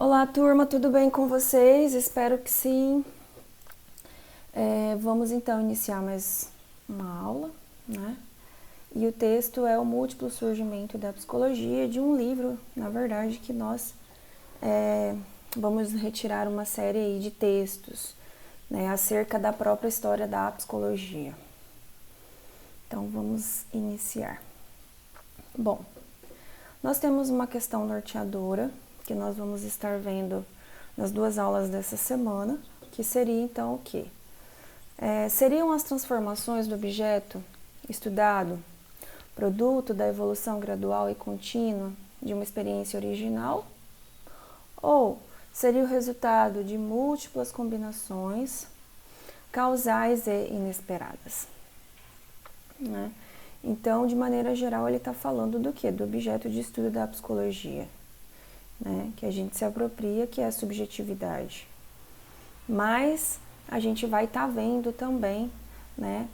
Olá, turma, tudo bem com vocês? Espero que sim. Vamos então iniciar mais uma aula, né? E o texto é o múltiplo surgimento da psicologia, de um livro, na verdade, que nós vamos retirar uma série aí de textos, né, acerca da própria história da psicologia. Então, vamos iniciar. Bom, nós temos uma questão norteadora, que nós vamos estar vendo nas duas aulas dessa semana, que seria então o quê? Seriam as transformações do objeto estudado produto da evolução gradual e contínua de uma experiência original? Ou seria o resultado de múltiplas combinações causais e inesperadas, né? Então, de maneira geral, ele está falando do quê? Do objeto de estudo da psicologia, né? Que a gente se apropria, que é a subjetividade. Mas a gente vai estar vendo também, né?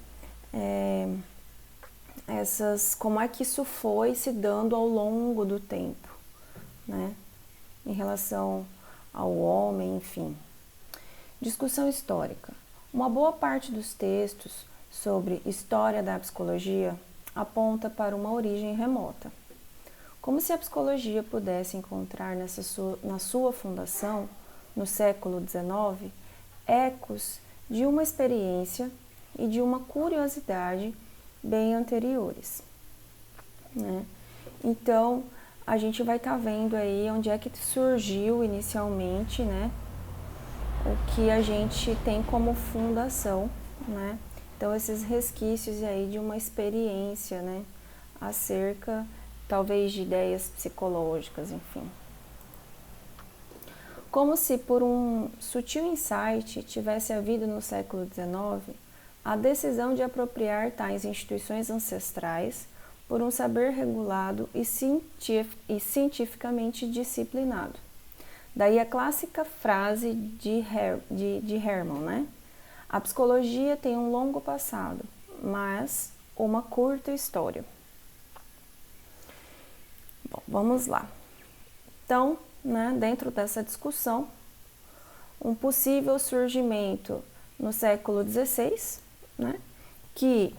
Como é que isso foi se dando ao longo do tempo, né? Em relação ao homem, enfim. Discussão histórica. Uma boa parte dos textos sobre história da psicologia aponta para uma origem remota. Como se a psicologia pudesse encontrar na sua fundação, no século XIX, ecos de uma experiência e de uma curiosidade bem anteriores, né? Então, a gente vai estar vendo aí onde é que surgiu inicialmente, né, o que a gente tem como fundação, né? Então, esses resquícios aí de uma experiência, né, acerca, talvez, de ideias psicológicas, enfim. Como se por um sutil insight tivesse havido no século XIX a decisão de apropriar tais instituições ancestrais por um saber regulado e cientificamente disciplinado. Daí a clássica frase de Herman, né? A psicologia tem um longo passado, mas uma curta história. Bom, vamos lá. Então, né, dentro dessa discussão, um possível surgimento no século XVI, né, que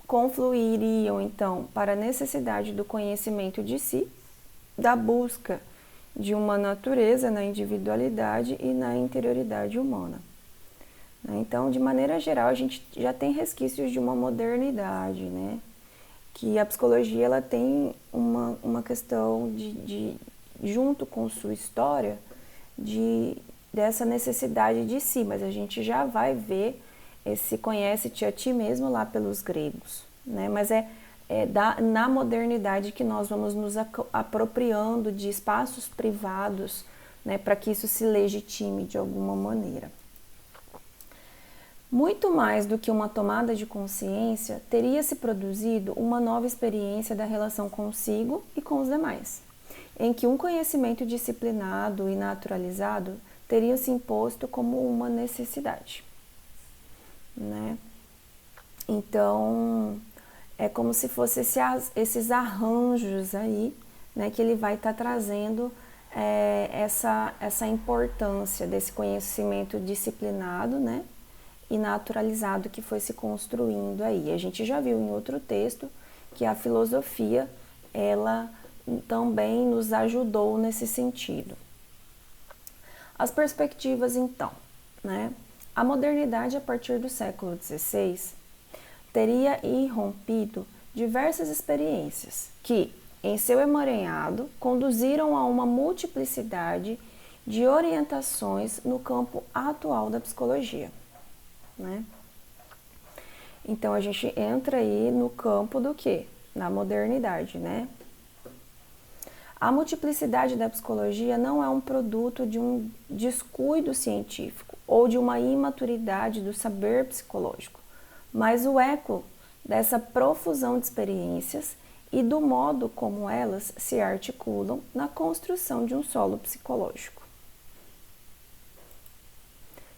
confluiriam então para a necessidade do conhecimento de si, da busca de uma natureza na individualidade e na interioridade humana. Então, de maneira geral, a gente já tem resquícios de uma modernidade, né? Que a psicologia ela tem uma questão junto com sua história, dessa necessidade de si, mas a gente já vai ver esse conhece-te a ti mesmo lá pelos gregos, né? Mas na modernidade que nós vamos nos apropriando de espaços privados, né, para que isso se legitime de alguma maneira. Muito mais do que uma tomada de consciência, teria se produzido uma nova experiência da relação consigo e com os demais, em que um conhecimento disciplinado e naturalizado teria se imposto como uma necessidade, né? Então, é como se fosse esses arranjos aí, né, que ele vai estar trazendo essa importância desse conhecimento disciplinado, né, e naturalizado que foi se construindo aí. A gente já viu em outro texto que a filosofia, ela também nos ajudou nesse sentido. As perspectivas, então, né? A modernidade, a partir do século XVI, teria irrompido diversas experiências que, em seu emaranhado, conduziram a uma multiplicidade de orientações no campo atual da psicologia, né? Então, a gente entra aí no campo do quê? Na modernidade, né? A multiplicidade da psicologia não é um produto de um descuido científico ou de uma imaturidade do saber psicológico, mas o eco dessa profusão de experiências e do modo como elas se articulam na construção de um solo psicológico.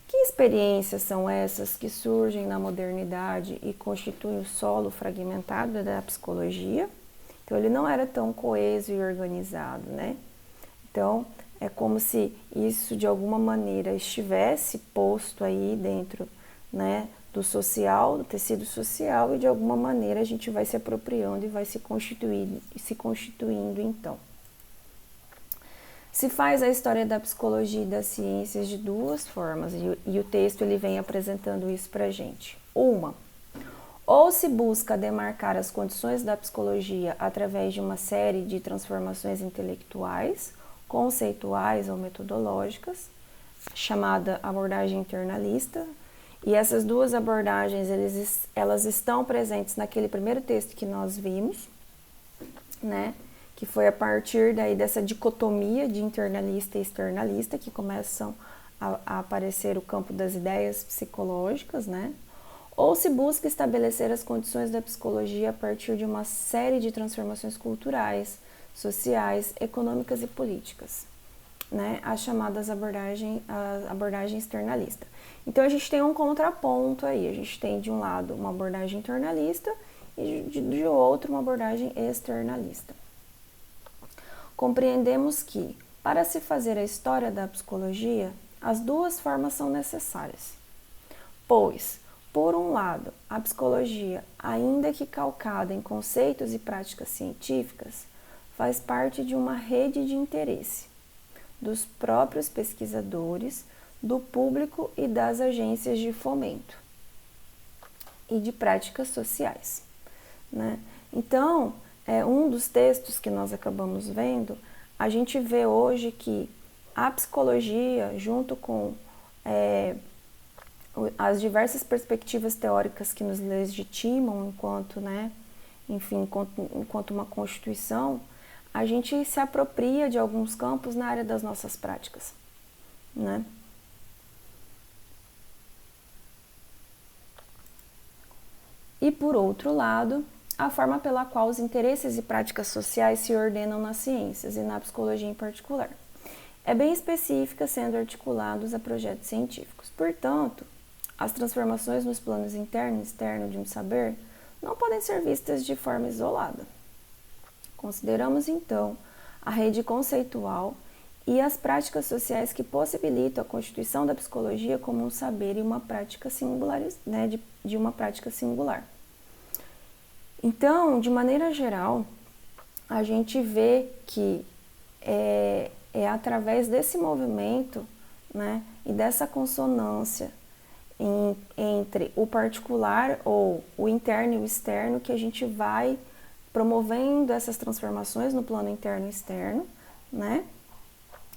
Que experiências são essas que surgem na modernidade e constituem o solo fragmentado da psicologia? Então, ele não era tão coeso e organizado, né? Então, É como se isso de alguma maneira estivesse posto aí dentro, né, do social, do tecido social, e de alguma maneira a gente vai se apropriando e vai se constituindo então. Se faz a história da psicologia e das ciências de duas formas, e o texto ele vem apresentando isso para a gente. Uma, ou se busca demarcar as condições da psicologia através de uma série de transformações intelectuais, conceituais ou metodológicas, chamada abordagem internalista, e essas duas abordagens elas estão presentes naquele primeiro texto que nós vimos, né? Que foi a partir daí dessa dicotomia de internalista e externalista que começam a aparecer o campo das ideias psicológicas, né? Ou se busca estabelecer as condições da psicologia a partir de uma série de transformações culturais, sociais, econômicas e políticas, né? As chamadas abordagem externalista. Então a gente tem um contraponto aí, a gente tem de um lado uma abordagem internalista e de outro uma abordagem externalista. Compreendemos que, para se fazer a história da psicologia, as duas formas são necessárias, pois, por um lado, a psicologia, ainda que calcada em conceitos e práticas científicas, faz parte de uma rede de interesse dos próprios pesquisadores, do público e das agências de fomento e de práticas sociais, né? Então, um dos textos que nós acabamos vendo, a gente vê hoje que a psicologia, junto com as diversas perspectivas teóricas que nos legitimam enquanto, né, enfim, enquanto uma constituição, a gente se apropria de alguns campos na área das nossas práticas, né? E por outro lado, a forma pela qual os interesses e práticas sociais se ordenam nas ciências e na psicologia em particular. É bem específica, sendo articulados a projetos científicos. Portanto, as transformações nos planos interno e externo de um saber não podem ser vistas de forma isolada. Consideramos, então, a rede conceitual e as práticas sociais que possibilitam a constituição da psicologia como um saber e uma prática singular, né, de uma prática singular. Então, de maneira geral, a gente vê que é através desse movimento, né, e dessa consonância entre o particular ou o interno e o externo que a gente vai promovendo essas transformações no plano interno e externo, né?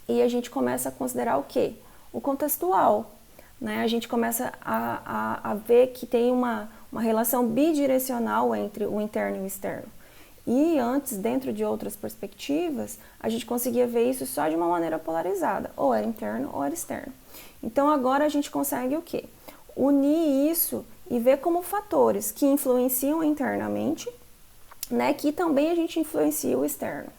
E a gente começa a considerar o quê? O contextual, né? A gente começa a ver que tem uma relação bidirecional entre o interno e o externo. E antes, dentro de outras perspectivas, a gente conseguia ver isso só de uma maneira polarizada, ou era interno ou era externo. Então agora a gente consegue o quê? Unir isso e ver como fatores que influenciam internamente, né, que também a gente influencia o externo.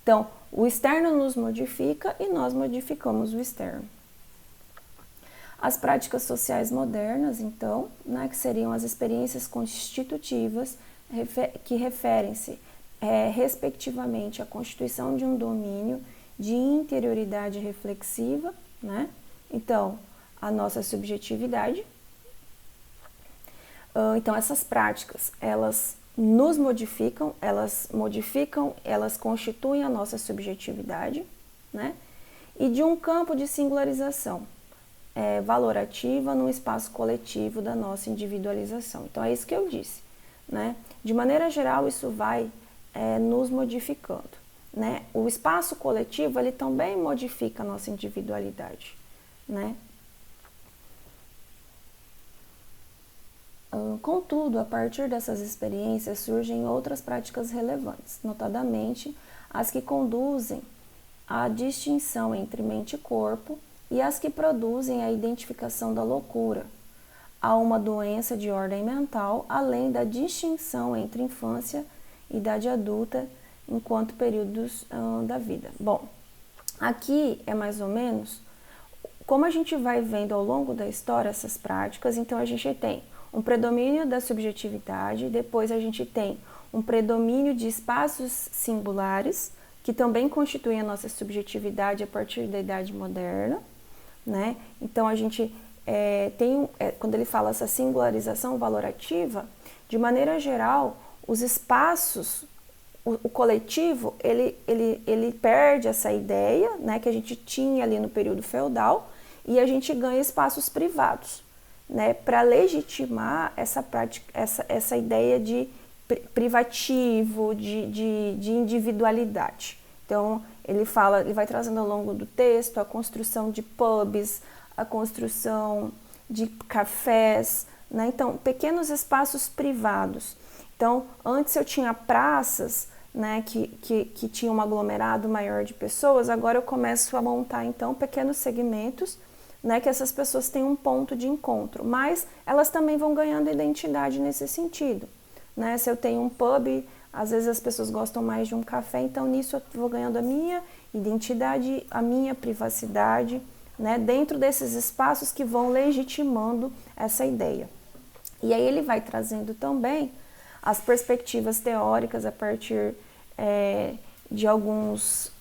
Então, o externo nos modifica e nós modificamos o externo. As práticas sociais modernas, então, né, que seriam as experiências constitutivas que referem-se respectivamente à constituição de um domínio de interioridade reflexiva, né? Então, a nossa subjetividade. Então, essas práticas, elas nos modificam, elas constituem a nossa subjetividade, né? E de um campo de singularização valorativa no espaço coletivo da nossa individualização. Então, é isso que eu disse, né? De maneira geral, isso vai nos modificando, né? O espaço coletivo, ele também modifica a nossa individualidade, né? Contudo, a partir dessas experiências surgem outras práticas relevantes, notadamente as que conduzem à distinção entre mente e corpo e as que produzem a identificação da loucura, a uma doença de ordem mental, além da distinção entre infância e idade adulta enquanto períodos da vida. Bom, aqui é mais ou menos como a gente vai vendo ao longo da história essas práticas. Então a gente tem um predomínio da subjetividade, depois a gente tem um predomínio de espaços singulares, que também constituem a nossa subjetividade a partir da Idade Moderna, né? Então a gente quando ele fala essa singularização valorativa, de maneira geral, os espaços, o coletivo, ele perde essa ideia, né, que a gente tinha ali no período feudal, e a gente ganha espaços privados, né, para legitimar essa prática, essa ideia de privativo, de individualidade. Então, ele vai trazendo ao longo do texto a construção de pubs, a construção de cafés, né? Então, pequenos espaços privados. Então, antes eu tinha praças, né, que tinha um aglomerado maior de pessoas, agora eu começo a montar, então, pequenos segmentos, né, que essas pessoas têm um ponto de encontro, mas elas também vão ganhando identidade nesse sentido, né? Se eu tenho um pub, às vezes as pessoas gostam mais de um café, então nisso eu vou ganhando a minha identidade, a minha privacidade, né, dentro desses espaços que vão legitimando essa ideia. E aí ele vai trazendo também as perspectivas teóricas a partir de alguns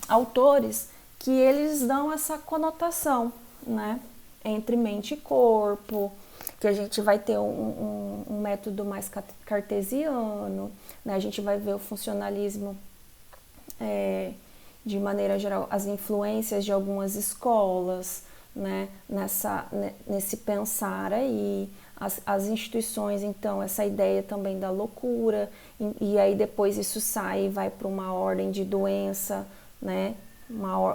autores que eles dão essa conotação, né, entre mente e corpo, que a gente vai ter um método mais cartesiano, né, a gente vai ver o funcionalismo de maneira geral, as influências de algumas escolas, né, nesse pensar aí, as instituições, então, essa ideia também da loucura, e aí depois isso sai e vai para uma ordem de doença, né,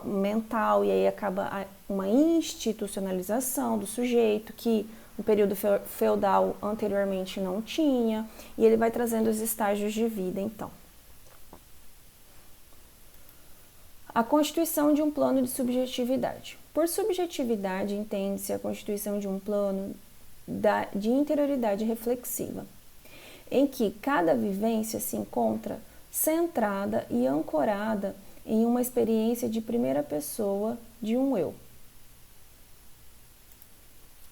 mental, e aí acaba uma institucionalização do sujeito que no período feudal anteriormente não tinha, e ele vai trazendo os estágios de vida, então. A constituição de um plano de subjetividade. Por subjetividade, entende-se a constituição de um plano de interioridade reflexiva, em que cada vivência se encontra centrada e ancorada em uma experiência de primeira pessoa de um eu.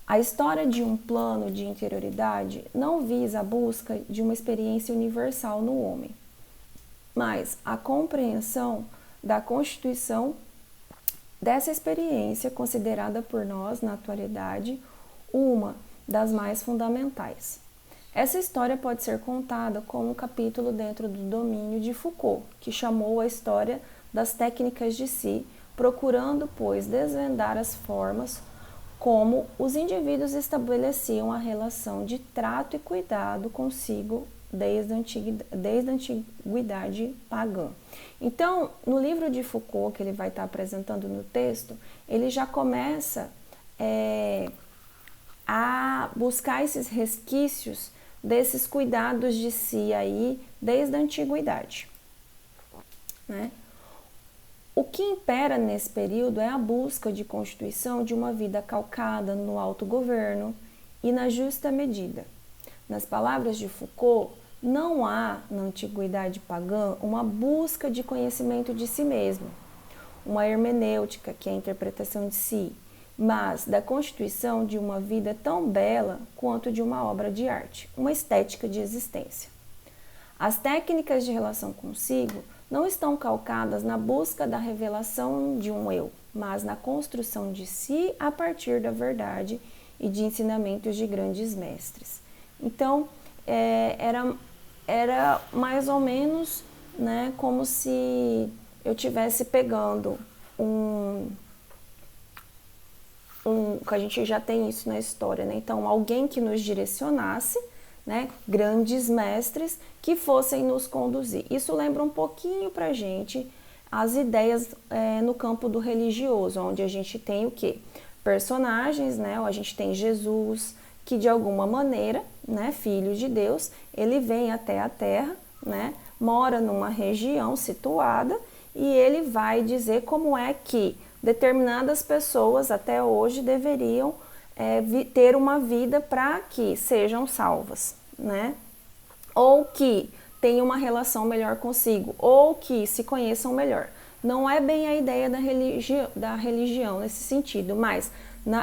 A história de um plano de interioridade não visa a busca de uma experiência universal no homem, mas a compreensão da constituição dessa experiência considerada por nós, na atualidade, uma das mais fundamentais. Essa história pode ser contada como um capítulo dentro do domínio de Foucault, que chamou a história das técnicas de si, procurando, pois, desvendar as formas como os indivíduos estabeleciam a relação de trato e cuidado consigo desde a antiguidade pagã. Então, no livro de Foucault, que ele vai estar apresentando no texto, ele já começa a buscar esses resquícios desses cuidados de si aí desde a antiguidade, né? O que impera nesse período é a busca de constituição de uma vida calcada no autogoverno e na justa medida. Nas palavras de Foucault, não há, na antiguidade pagã, uma busca de conhecimento de si mesmo, uma hermenêutica, que é a interpretação de si, mas da constituição de uma vida tão bela quanto de uma obra de arte, uma estética de existência. As técnicas de relação consigo não estão calcadas na busca da revelação de um eu, mas na construção de si a partir da verdade e de ensinamentos de grandes mestres. Então, era mais ou menos, né, como se eu estivesse pegando que a gente já tem isso na história, né? Então, alguém que nos direcionasse, né, grandes mestres que fossem nos conduzir. Isso lembra um pouquinho pra gente as ideias no campo do religioso, onde a gente tem o quê? Personagens, né? A gente tem Jesus, que de alguma maneira, né, filho de Deus, ele vem até a Terra, né, mora numa região situada e ele vai dizer como é que determinadas pessoas até hoje deveriam ter uma vida para que sejam salvas, né? Ou que tenham uma relação melhor consigo, ou que se conheçam melhor. Não é bem a ideia da religião nesse sentido, mas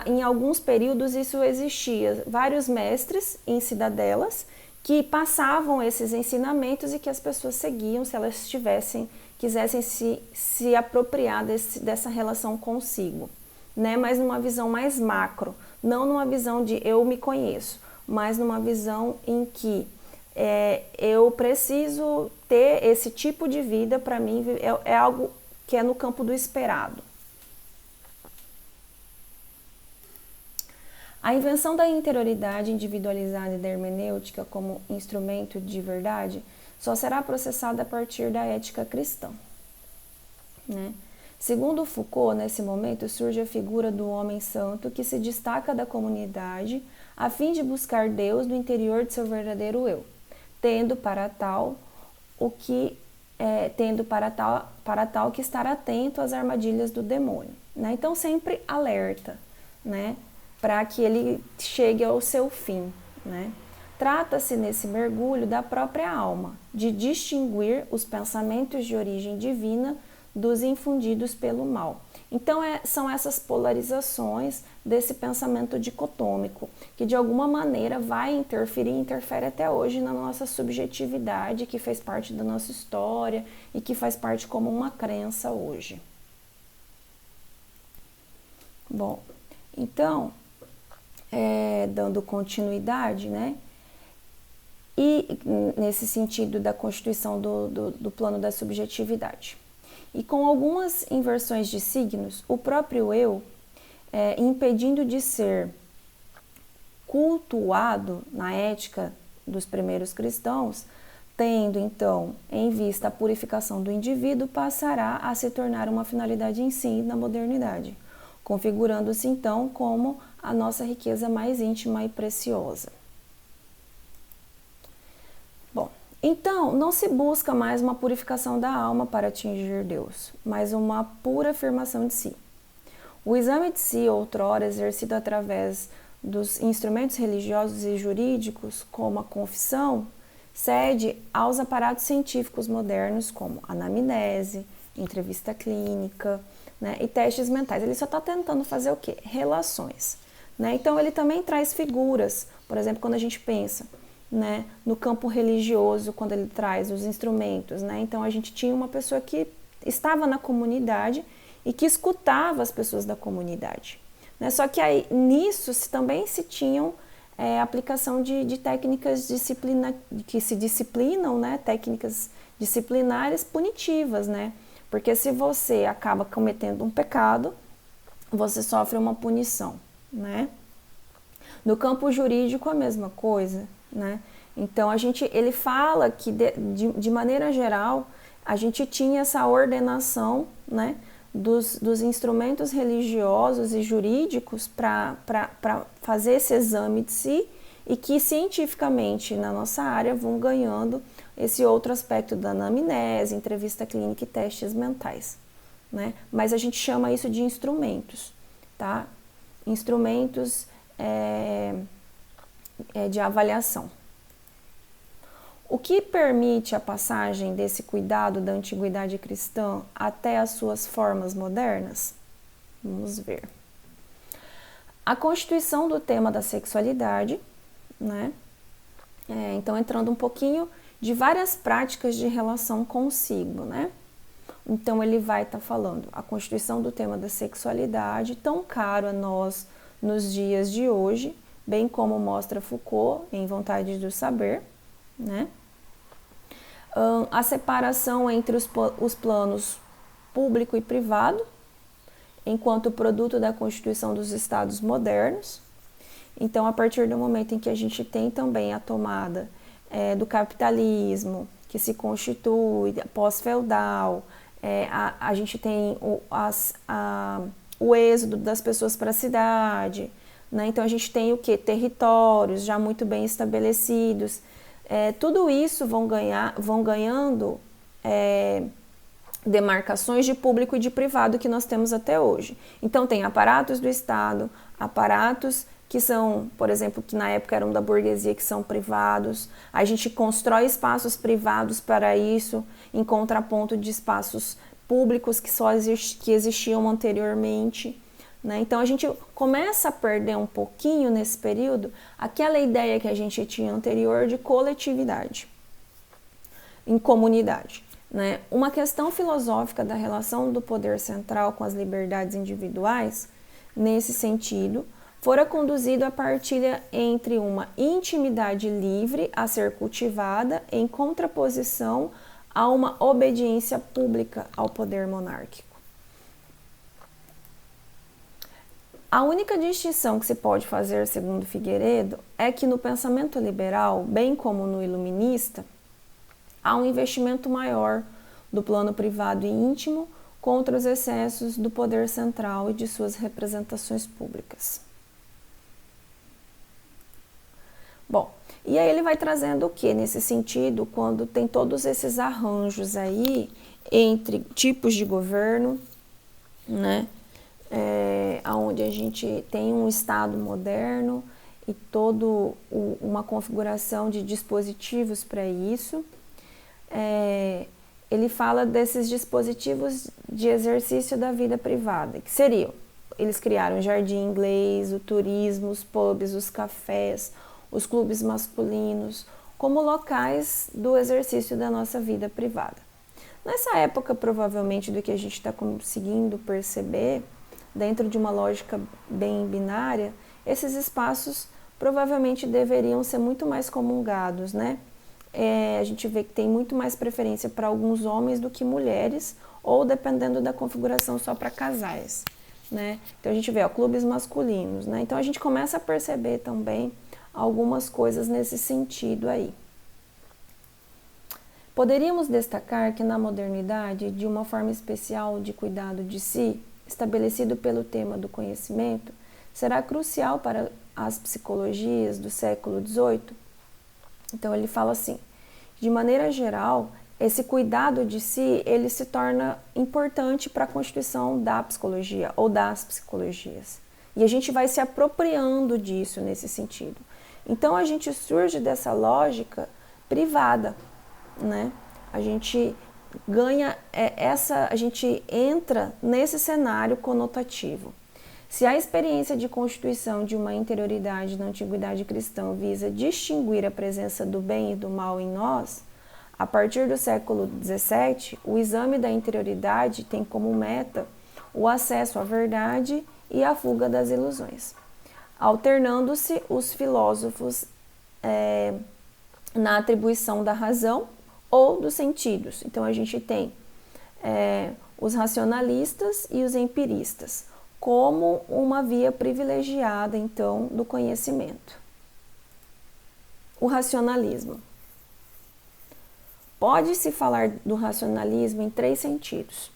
em alguns períodos isso existia. Vários mestres em cidadelas que passavam esses ensinamentos e que as pessoas seguiam se elas tivessem quisessem se apropriar dessa relação consigo, né? Mas numa visão mais macro, não numa visão de eu me conheço, mas numa visão em que eu preciso ter esse tipo de vida. Para mim é algo que é no campo do esperado. A invenção da interioridade individualizada e da hermenêutica como instrumento de verdade só será processada a partir da ética cristã, né? Segundo Foucault, nesse momento surge a figura do homem santo que se destaca da comunidade a fim de buscar Deus no interior de seu verdadeiro eu, tendo para tal que estar atento às armadilhas do demônio, né? Então sempre alerta, né, para que ele chegue ao seu fim, né? Trata-se nesse mergulho da própria alma, de distinguir os pensamentos de origem divina dos infundidos pelo mal. Então são essas polarizações desse pensamento dicotômico, que de alguma maneira vai interferir e interfere até hoje na nossa subjetividade, que fez parte da nossa história e que faz parte como uma crença hoje. Bom, então, dando continuidade, né? E nesse sentido da constituição do plano da subjetividade. E com algumas inversões de signos, o próprio eu, impedindo de ser cultuado na ética dos primeiros cristãos, tendo então em vista a purificação do indivíduo, passará a se tornar uma finalidade em si na modernidade, configurando-se então como a nossa riqueza mais íntima e preciosa. Bom, então não se busca mais uma purificação da alma para atingir Deus, mas uma pura afirmação de si. O exame de si, outrora exercido através dos instrumentos religiosos e jurídicos, como a confissão, cede aos aparatos científicos modernos, como anamnese, entrevista clínica, né, e testes mentais. Ele só está tentando fazer o quê? Relações, né? Então ele também traz figuras, por exemplo, quando a gente pensa, né, no campo religioso, quando ele traz os instrumentos, né? Então a gente tinha uma pessoa que estava na comunidade e que escutava as pessoas da comunidade, né? Só que aí nisso também se tinham aplicação de técnicas que se disciplinam, né? Técnicas disciplinares punitivas, né? Porque se você acaba cometendo um pecado, você sofre uma punição, né? No campo jurídico a mesma coisa, né? Então ele fala que de maneira geral a gente tinha essa ordenação, né, dos instrumentos religiosos e jurídicos para fazer esse exame de si, e que cientificamente na nossa área vão ganhando esse outro aspecto da anamnese, entrevista clínica e testes mentais, né? Mas a gente chama isso de instrumentos, tá? Instrumentos de avaliação. O que permite a passagem desse cuidado da antiguidade cristã até as suas formas modernas? Vamos ver. A constituição do tema da sexualidade, né? Então, entrando um pouquinho de várias práticas de relação consigo, né? Então, ele vai estar falando a constituição do tema da sexualidade, tão caro a nós nos dias de hoje, bem como mostra Foucault em Vontade do Saber, né? A separação entre os planos público e privado, enquanto produto da constituição dos estados modernos. Então, a partir do momento em que a gente tem também a tomada do capitalismo, que se constitui pós-feudal, a gente tem o êxodo das pessoas para a cidade, né? Então, a gente tem o quê? Territórios já muito bem estabelecidos. Tudo isso vão ganhando demarcações de público e de privado que nós temos até hoje. Então, tem aparatos do Estado, aparatos que são, por exemplo, que na época eram da burguesia, que são privados. A gente constrói espaços privados para isso, em contraponto de espaços públicos que existiam anteriormente, né? Então, a gente começa a perder um pouquinho nesse período aquela ideia que a gente tinha anterior de coletividade, em comunidade, né? Uma questão filosófica da relação do poder central com as liberdades individuais, nesse sentido, fora conduzido à partilha entre uma intimidade livre a ser cultivada em contraposição a uma obediência pública ao poder monárquico. A única distinção que se pode fazer, segundo Figueiredo, é que no pensamento liberal, bem como no iluminista, há um investimento maior do plano privado e íntimo contra os excessos do poder central e de suas representações públicas. Bom, e aí ele vai trazendo o que nesse sentido, quando tem todos esses arranjos aí entre tipos de governo, né? Onde a gente tem um Estado moderno e toda uma configuração de dispositivos para isso. Ele fala desses dispositivos de exercício da vida privada, que seriam, eles criaram o jardim inglês, o turismo, os pubs, os cafés, os clubes masculinos, como locais do exercício da nossa vida privada. Nessa época, provavelmente, do que a gente está conseguindo perceber, dentro de uma lógica bem binária, esses espaços provavelmente deveriam ser muito mais comungados, né? A gente vê que tem muito mais preferência para alguns homens do que mulheres, ou dependendo da configuração só para casais, né? Então a gente vê clubes masculinos, né? Então a gente começa a perceber também algumas coisas nesse sentido aí. Poderíamos destacar que na modernidade, de uma forma especial de cuidado de si, estabelecido pelo tema do conhecimento, será crucial para as psicologias do século XVIII. Então ele fala assim, de maneira geral, esse cuidado de si, ele se torna importante para a constituição da psicologia ou das psicologias. E a gente vai se apropriando disso nesse sentido. Então a gente surge dessa lógica privada, né? A gente ganha a gente entra nesse cenário conotativo. Se a experiência de constituição de uma interioridade na antiguidade cristã visa distinguir a presença do bem e do mal em nós, a partir do século XVII, o exame da interioridade tem como meta o acesso à verdade e a fuga das ilusões, alternando-se os filósofos na atribuição da razão ou dos sentidos. Então a gente tem os racionalistas e os empiristas como uma via privilegiada, então, do conhecimento. O racionalismo. Pode-se falar do racionalismo em três sentidos.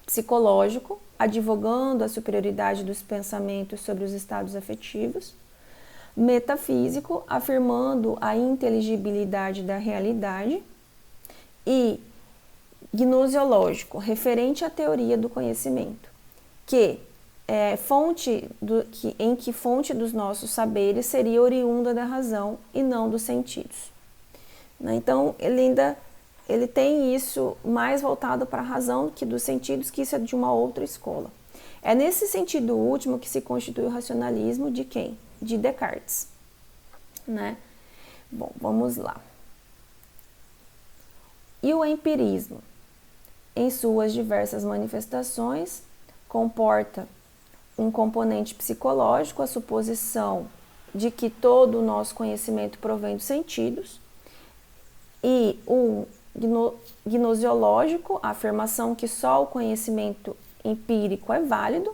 Psicológico, advogando a superioridade dos pensamentos sobre os estados afetivos. Metafísico, afirmando a inteligibilidade da realidade. E gnosiológico, referente à teoria do conhecimento, em que fonte dos nossos saberes seria oriunda da razão e não dos sentidos. Então, ele tem isso mais voltado para a razão que dos sentidos, que isso é de uma outra escola. É nesse sentido último que se constitui o racionalismo de quem? De Descartes, né? Bom, vamos lá. E o empirismo, em suas diversas manifestações, comporta um componente psicológico, a suposição de que todo o nosso conhecimento provém dos sentidos, e o gnosiológico, a afirmação que só o conhecimento empírico é válido.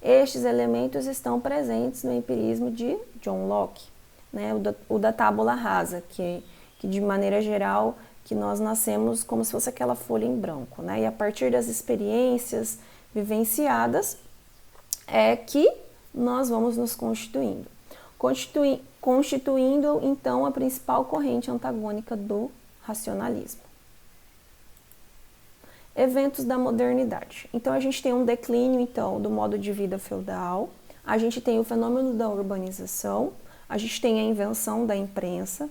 Estes elementos estão presentes no empirismo de John Locke, né? O da tábula rasa, que de maneira geral, que nós nascemos como se fosse aquela folha em branco, né? E a partir das experiências vivenciadas é que nós vamos nos constituindo então a principal corrente antagônica do racionalismo. Eventos da modernidade. Então a gente tem um declínio então do modo de vida feudal, a gente tem o fenômeno da urbanização, a gente tem a invenção da imprensa,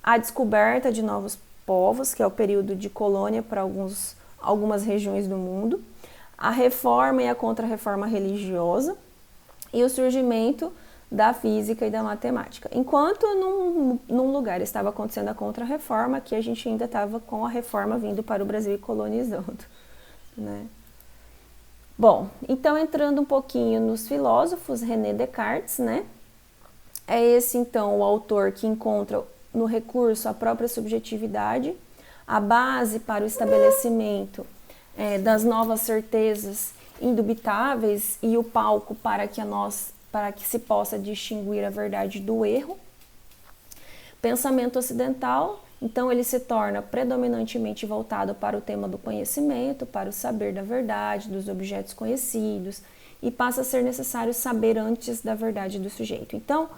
a descoberta de novos povos, que é o período de colônia para algumas regiões do mundo, a reforma e a contra-reforma religiosa e o surgimento da física e da matemática. Enquanto num lugar estava acontecendo a Contra-Reforma, aqui a gente ainda estava com a Reforma vindo para o Brasil e colonizando, né? Bom, então entrando um pouquinho nos filósofos, René Descartes, né? É esse então o autor que encontra no recurso a própria subjetividade, a base para o estabelecimento das novas certezas indubitáveis e o palco para que se possa distinguir a verdade do erro. Pensamento ocidental, então ele se torna predominantemente voltado para o tema do conhecimento, para o saber da verdade, dos objetos conhecidos, e passa a ser necessário saber antes da verdade do sujeito. Então,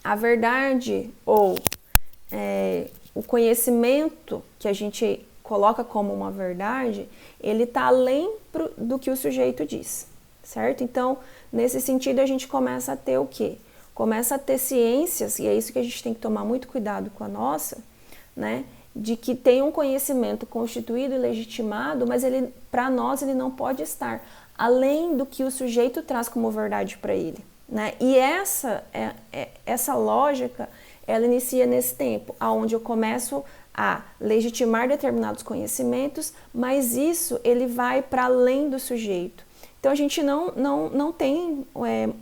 a verdade ou o conhecimento que a gente coloca como uma verdade, ele está além do que o sujeito diz, certo? Então, nesse sentido, a gente começa a ter o quê? Começa a ter ciências, e é isso que a gente tem que tomar muito cuidado com a nossa, né? De que tem um conhecimento constituído e legitimado, mas para nós ele não pode estar além do que o sujeito traz como verdade para ele, né? E essa lógica, ela inicia nesse tempo, onde eu começo a legitimar determinados conhecimentos, mas isso ele vai para além do sujeito. Então a gente não tem,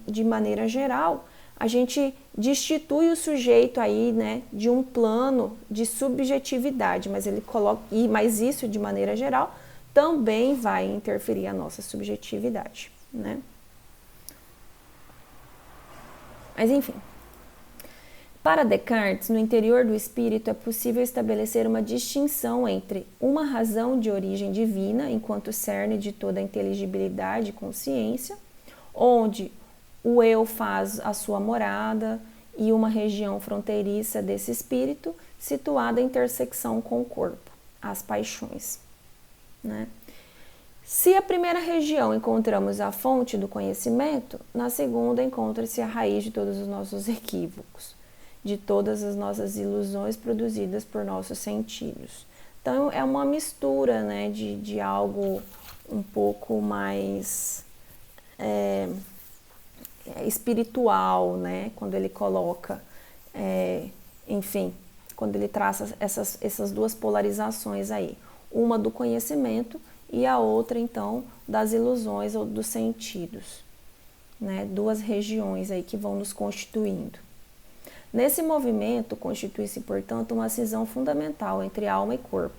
de maneira geral, a gente destitui o sujeito aí, né, de um plano de subjetividade, mas isso de maneira geral também vai interferir a nossa subjetividade, né? Mas enfim. Para Descartes, no interior do espírito é possível estabelecer uma distinção entre uma razão de origem divina, enquanto cerne de toda a inteligibilidade e consciência, onde o eu faz a sua morada, e uma região fronteiriça desse espírito, situada em intersecção com o corpo, as paixões, né? Se a primeira região encontramos a fonte do conhecimento, na segunda encontra-se a raiz de todos os nossos equívocos, de todas as nossas ilusões produzidas por nossos sentidos. Então é uma mistura, né, de algo um pouco mais espiritual, né, quando ele coloca, enfim, quando ele traça essas duas polarizações aí, uma do conhecimento e a outra então das ilusões ou dos sentidos, né, duas regiões aí que vão nos constituindo. Nesse movimento, constitui-se, portanto, uma cisão fundamental entre alma e corpo.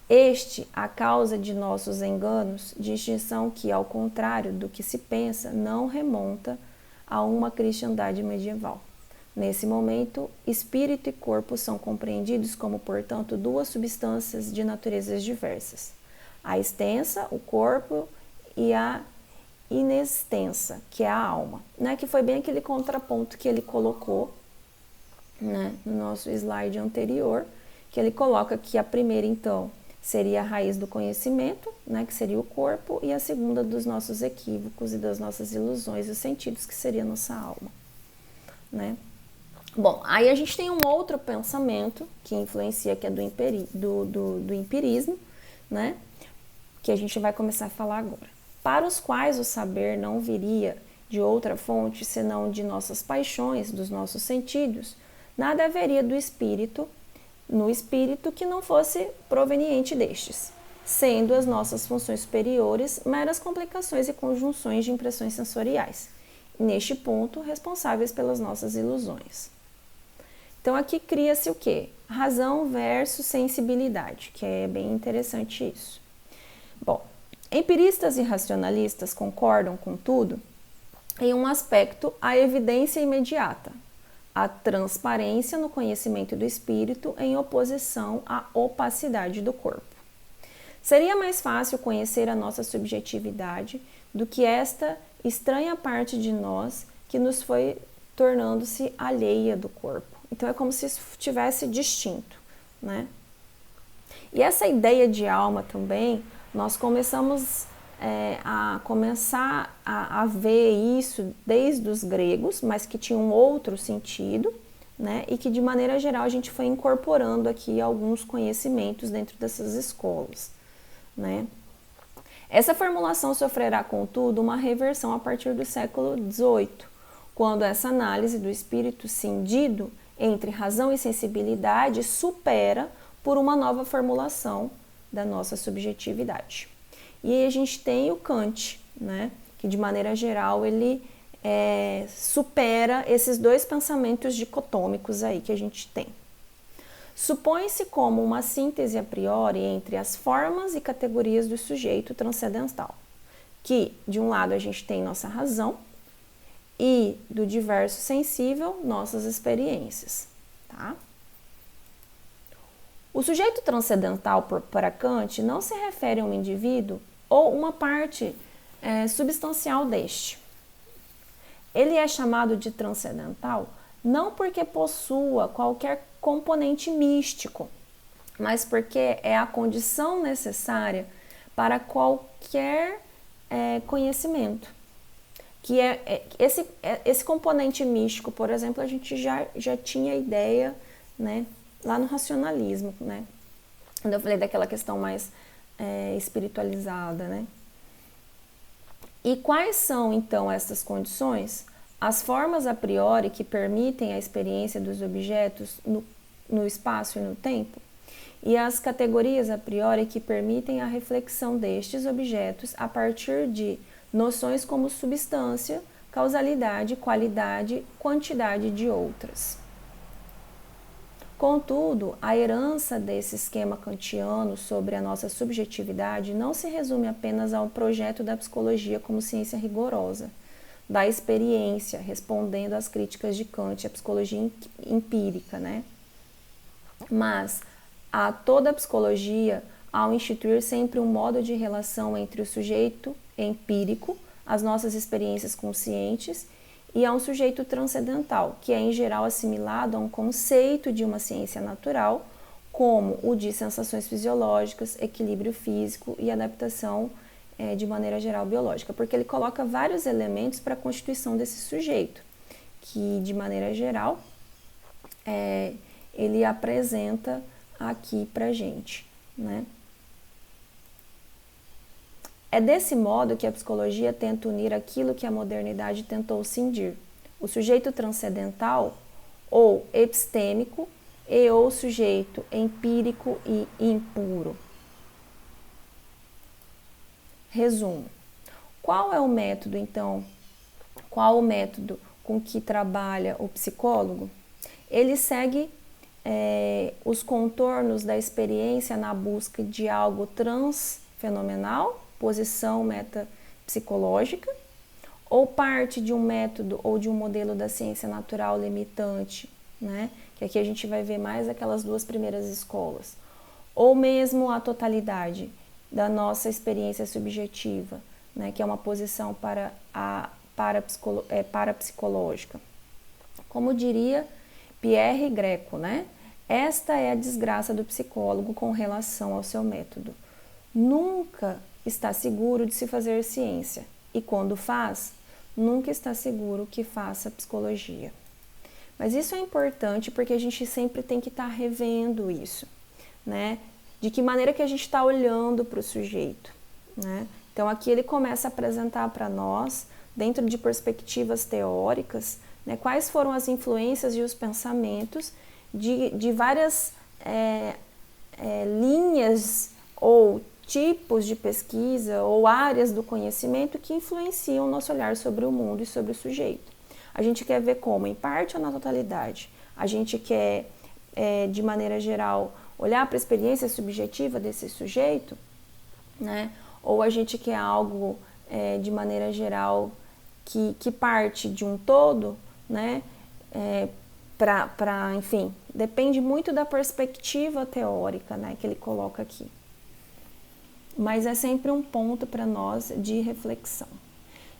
Este, a causa de nossos enganos, distinção que, ao contrário do que se pensa, não remonta a uma cristandade medieval. Nesse momento, espírito e corpo são compreendidos como, portanto, duas substâncias de naturezas diversas. A extensa, o corpo, e a inextensa, que é a alma, né? Que foi bem aquele contraponto que ele colocou, né, no nosso slide anterior, que ele coloca que a primeira, então, seria a raiz do conhecimento, né, que seria o corpo, e a segunda dos nossos equívocos e das nossas ilusões e os sentidos, que seria a nossa alma, né? Bom, aí a gente tem um outro pensamento que influencia, que é do empirismo, né, que a gente vai começar a falar agora. Para os quais o saber não viria de outra fonte senão de nossas paixões, dos nossos sentidos, nada haveria no espírito que não fosse proveniente destes, sendo as nossas funções superiores meras complicações e conjunções de impressões sensoriais, neste ponto responsáveis pelas nossas ilusões. Então aqui cria-se o quê? Razão versus sensibilidade, que é bem interessante isso. Bom, empiristas e racionalistas concordam, contudo, em um aspecto, a evidência imediata, a transparência no conhecimento do espírito em oposição à opacidade do corpo. Seria mais fácil conhecer a nossa subjetividade do que esta estranha parte de nós que nos foi tornando-se alheia do corpo. Então é como se isso tivesse distinto, né? E essa ideia de alma também, nós começamos a ver isso desde os gregos, mas que tinha um outro sentido, né? E que de maneira geral a gente foi incorporando aqui alguns conhecimentos dentro dessas escolas, né? Essa formulação sofrerá, contudo, uma reversão a partir do século XVIII, quando essa análise do espírito cindido entre razão e sensibilidade supera por uma nova formulação da nossa subjetividade. E aí a gente tem o Kant, né, que de maneira geral ele supera esses dois pensamentos dicotômicos aí que a gente tem. Supõe-se como uma síntese a priori entre as formas e categorias do sujeito transcendental, que de um lado a gente tem nossa razão e do diverso sensível nossas experiências, tá? O sujeito transcendental para Kant não se refere a um indivíduo ou uma parte substancial deste. Ele é chamado de transcendental não porque possua qualquer componente místico, mas porque é a condição necessária para qualquer conhecimento. Que esse componente místico, por exemplo, a gente já tinha ideia, né, lá no racionalismo, né, quando eu falei daquela questão mais espiritualizada, né. E quais são, então, essas condições? As formas a priori que permitem a experiência dos objetos no espaço e no tempo, e as categorias a priori que permitem a reflexão destes objetos a partir de noções como substância, causalidade, qualidade, quantidade de outras. Contudo, a herança desse esquema kantiano sobre a nossa subjetividade não se resume apenas ao projeto da psicologia como ciência rigorosa, da experiência, respondendo às críticas de Kant, a psicologia empírica, né? Mas a toda a psicologia, ao instituir sempre um modo de relação entre o sujeito empírico, as nossas experiências conscientes, e a um sujeito transcendental, que é em geral assimilado a um conceito de uma ciência natural, como o de sensações fisiológicas, equilíbrio físico e adaptação de maneira geral biológica, porque ele coloca vários elementos para a constituição desse sujeito, que de maneira geral ele apresenta aqui para a gente, né? É desse modo que a psicologia tenta unir aquilo que a modernidade tentou cindir, o sujeito transcendental ou epistêmico e o sujeito empírico e impuro. Resumo. Qual é o método, então? Qual o método com que trabalha o psicólogo? Ele segue os contornos da experiência na busca de algo transfenomenal, posição metapsicológica, ou parte de um método ou de um modelo da ciência natural limitante, né? Que aqui a gente vai ver mais aquelas duas primeiras escolas, ou mesmo a totalidade da nossa experiência subjetiva, né? Que é uma posição parapsicológica. Como diria Pierre Greco, né? Esta é a desgraça do psicólogo com relação ao seu método. Nunca está seguro de se fazer ciência e quando faz, nunca está seguro que faça psicologia. Mas isso é importante porque a gente sempre tem que estar revendo isso, né? De que maneira que a gente está olhando para o sujeito, né? Então aqui ele começa a apresentar para nós, dentro de perspectivas teóricas, né, quais foram as influências e os pensamentos de várias linhas ou tipos de pesquisa ou áreas do conhecimento que influenciam o nosso olhar sobre o mundo e sobre o sujeito. A gente quer ver como, em parte ou na totalidade. A gente quer, de maneira geral, olhar para a experiência subjetiva desse sujeito, né? Ou a gente quer algo, de maneira geral, que parte de um todo, né? Enfim, depende muito da perspectiva teórica, né, que ele coloca aqui. Mas é sempre um ponto para nós de reflexão.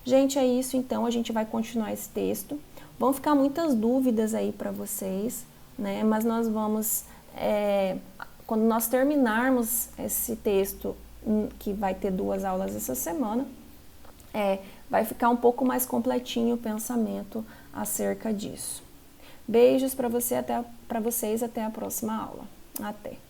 Gente, é isso, então, a gente vai continuar esse texto. Vão ficar muitas dúvidas aí para vocês, né? Mas nós vamos, quando nós terminarmos esse texto, que vai ter 2 aulas essa semana, vai ficar um pouco mais completinho o pensamento acerca disso. Beijos para vocês, até a próxima aula. Até!